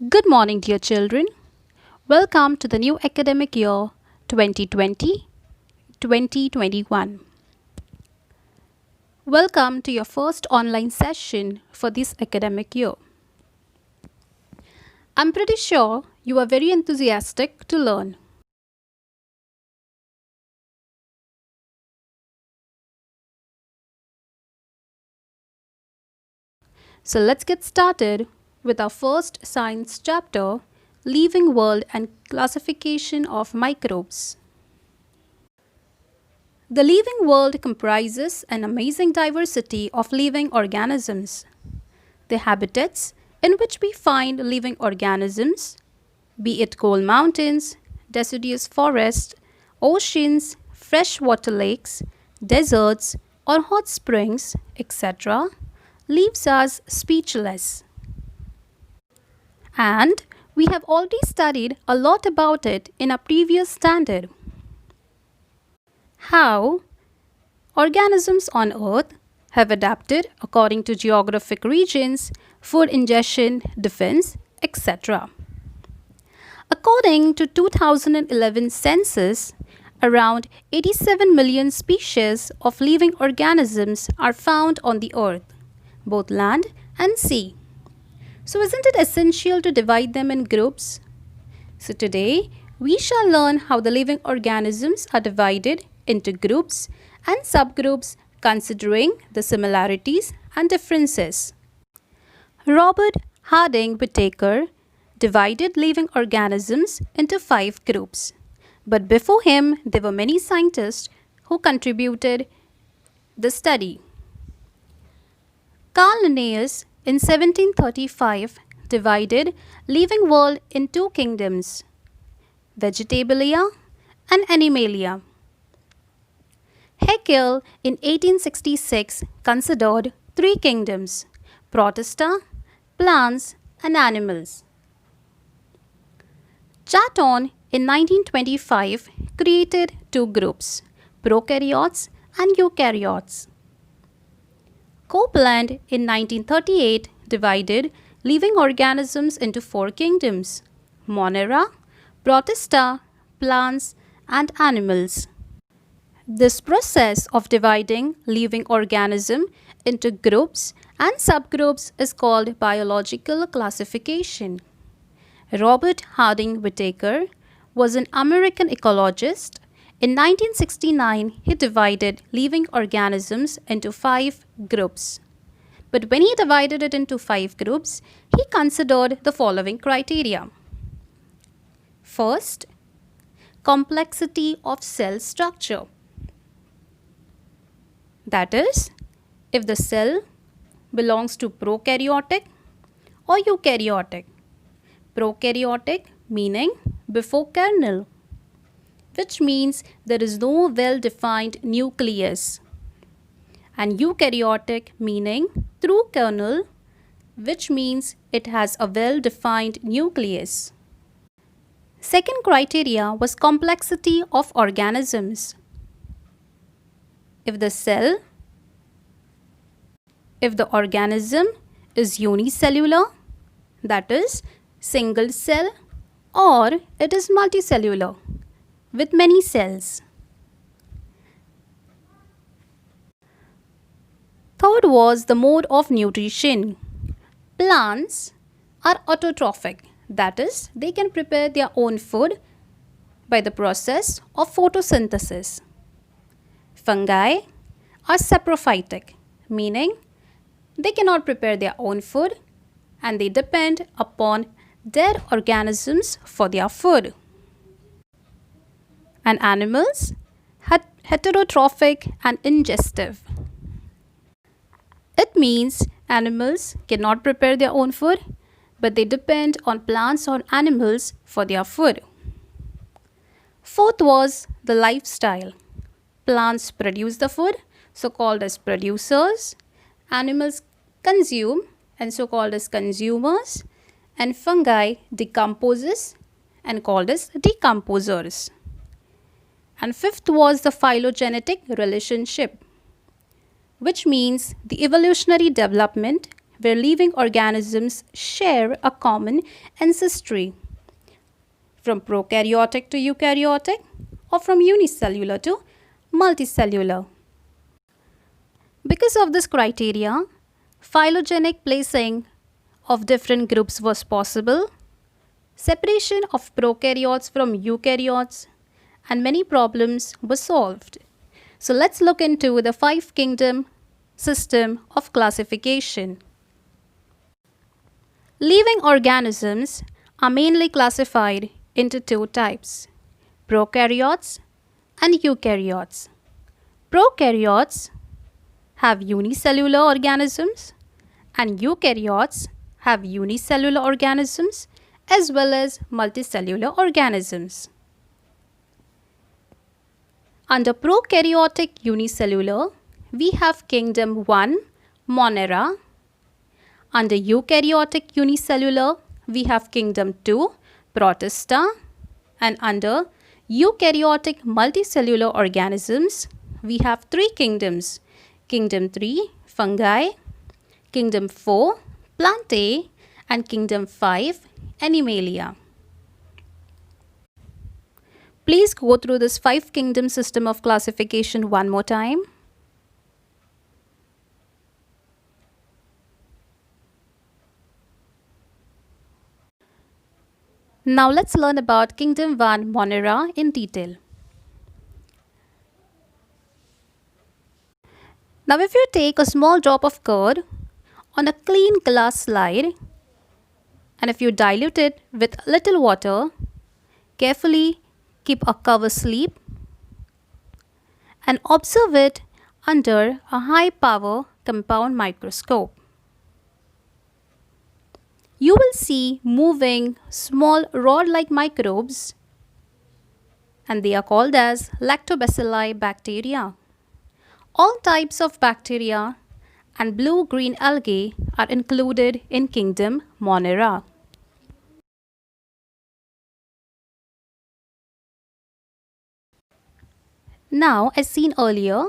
Good morning, dear children. Welcome to the new academic year 2020 2021. Welcome to your first online session for this academic year. I'm pretty sure you are very enthusiastic to learn. So let's get started with our first science chapter, Living World and Classification of Microbes. The living world comprises an amazing diversity of living organisms. The habitats in which we find living organisms, be it coal mountains, deciduous forests, oceans, freshwater lakes, deserts, or hot springs, etc., leaves us speechless. And we have already studied a lot about it in our previous standard. How organisms on Earth have adapted according to geographic regions, food ingestion, defense, etc. According to 2011 census, around 87 million species of living organisms are found on the earth, both land and sea. So isn't it essential to divide them in groups? So today we shall learn how the living organisms are divided into groups and subgroups considering the similarities and differences. Robert Harding Whittaker divided living organisms into 5 groups. But before him, there were many scientists who contributed the study. Carl Linnaeus in 1735 divided living world in 2 kingdoms, Vegetalia and Animalia. Haeckel in 1866 considered 3 kingdoms, Protista, plants and animals. Chatton in 1925 created 2 groups, prokaryotes and eukaryotes. Copeland in 1938 divided living organisms into 4 kingdoms, Monera, Protista, plants and animals. This process of dividing living organism into groups and subgroups is called biological classification. Robert Harding Whittaker was an American ecologist. In 1969, he divided living organisms into 5 groups. But when he divided it into 5 groups, he considered the following criteria. First, complexity of cell structure. That is, if the cell belongs to prokaryotic or eukaryotic. Prokaryotic meaning before kernel, which means there is no well-defined nucleus, and eukaryotic meaning through kernel, which means it has a well-defined nucleus. Second criteria was complexity of organisms. If the organism is unicellular, that is single cell, or it is multicellular with many cells. Third was the mode of nutrition. Plants are autotrophic, that is, they can prepare their own food by the process of photosynthesis. Fungi are saprophytic, meaning they cannot prepare their own food and they depend upon dead organisms for their food. And animals are heterotrophic and ingestive. It means animals cannot prepare their own food, but they depend on plants or animals for their food. Fourth was the lifestyle. Plants produce the food, so called as producers. Animals consume, and so called as consumers. And fungi decomposes and called as decomposers. And fifth was the phylogenetic relationship, which means the evolutionary development where living organisms share a common ancestry, from prokaryotic to eukaryotic, or from unicellular to multicellular. Because of this criteria, phylogenetic placing of different groups was possible, separation of prokaryotes from eukaryotes, and many problems were solved. So let's look into the five kingdom system of classification. Living organisms are mainly classified into two types, prokaryotes and eukaryotes. Prokaryotes have unicellular organisms and eukaryotes have unicellular organisms as well as multicellular organisms. Under prokaryotic unicellular, we have kingdom 1, Monera. Under eukaryotic unicellular, we have kingdom 2, Protista. And under eukaryotic multicellular organisms, we have three kingdoms. Kingdom 3, Fungi. Kingdom 4, Plantae. And kingdom 5, Animalia. Please go through this five kingdom system of classification one more time. Now let's learn about kingdom 1, Monera, in detail. Now if you take a small drop of curd on a clean glass slide and if you dilute it with little water, carefully keep a cover slip and observe it under a high power compound microscope. You will see moving small rod-like microbes and they are called as lactobacilli bacteria. All types of bacteria and blue-green algae are included in kingdom Monera. Now, as seen earlier,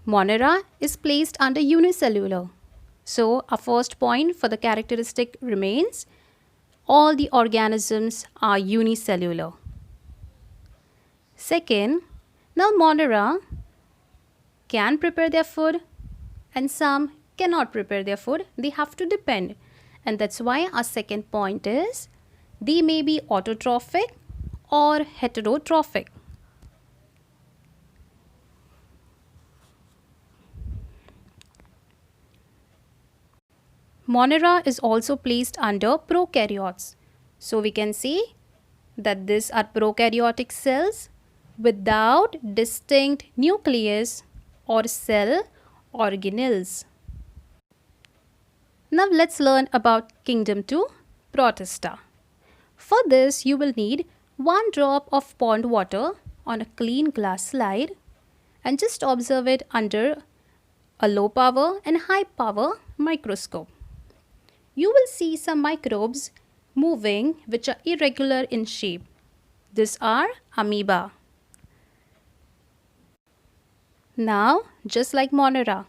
Monera is placed under unicellular. So, our first point for the characteristic remains, all the organisms are unicellular. Second, now Monera can prepare their food and some cannot prepare their food. They have to depend. And that's why our second point is, they may be autotrophic or heterotrophic. Monera is also placed under prokaryotes. So we can see that these are prokaryotic cells without distinct nucleus or cell organelles. Now let's learn about kingdom 2, Protista. For this you will need 1 drop of pond water on a clean glass slide and just observe it under a low power and high power microscope. You will see some microbes moving which are irregular in shape. These are amoeba. Now, just like Monera,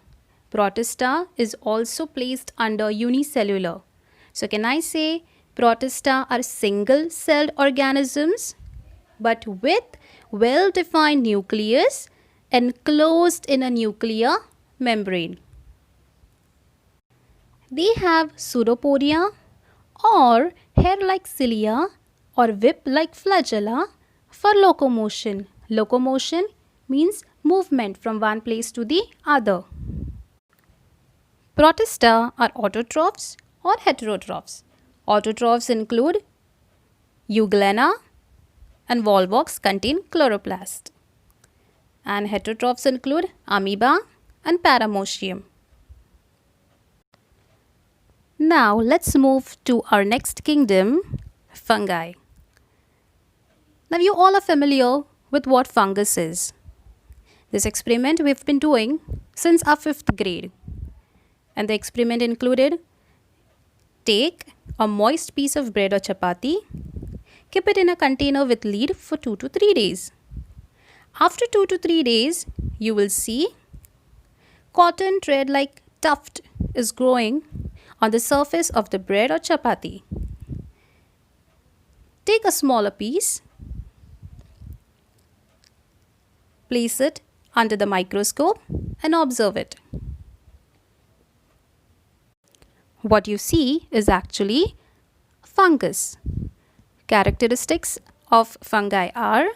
Protista is also placed under unicellular. So can I say Protista are single-celled organisms but with well-defined nucleus enclosed in a nuclear membrane. They have pseudopodia or hair-like cilia or whip-like flagella for locomotion. Locomotion means movement from one place to the other. Protista are autotrophs or heterotrophs. Autotrophs include Euglena and Volvox contain chloroplast. And heterotrophs include amoeba and paramecium. Now let's move to our next kingdom, fungi. Now you all are familiar with what fungus is. This experiment we've been doing since our 5th grade. And the experiment included, take a moist piece of bread or chapati, keep it in a container with lid for 2 to 3 days. After 2 to 3 days, you will see cotton thread like tuft is growing on the surface of the bread or chapati. Take a smaller piece, place it under the microscope and observe it. What you see is actually fungus. Characteristics of fungi are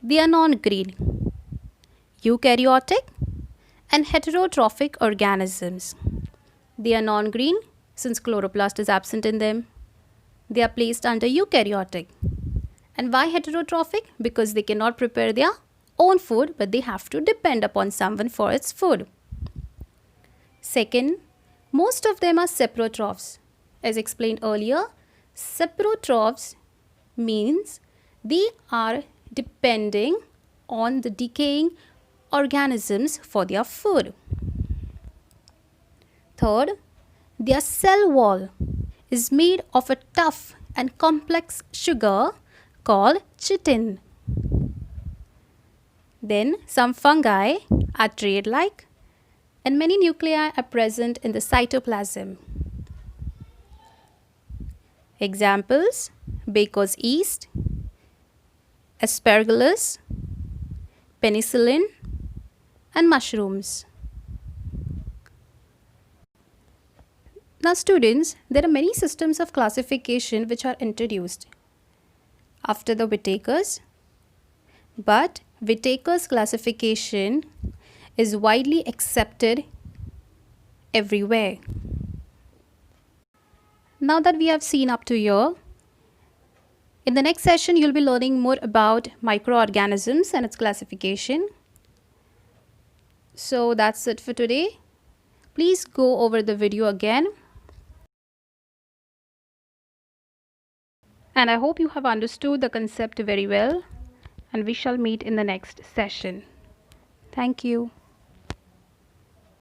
they are non-green, eukaryotic and heterotrophic organisms. They are non-green since chloroplast is absent in them. They are placed under eukaryotic. And why heterotrophic? Because they cannot prepare their own food, but they have to depend upon someone for its food. Second, most of them are saprotrophs. As explained earlier, saprotrophs means they are depending on the decaying organisms for their food. Third, their cell wall is made of a tough and complex sugar called chitin. Then some fungi are trade-like and many nuclei are present in the cytoplasm. Examples: baker's yeast, aspergillus, penicillin, and mushrooms. Now students, there are many systems of classification which are introduced after the Whittaker's, but Whittaker's classification is widely accepted everywhere. Now that we have seen up to here, in the next session you'll be learning more about microorganisms and its classification. So that's it for today. Please go over the video again. And I hope you have understood the concept very well, and we shall meet in the next session. Thank you.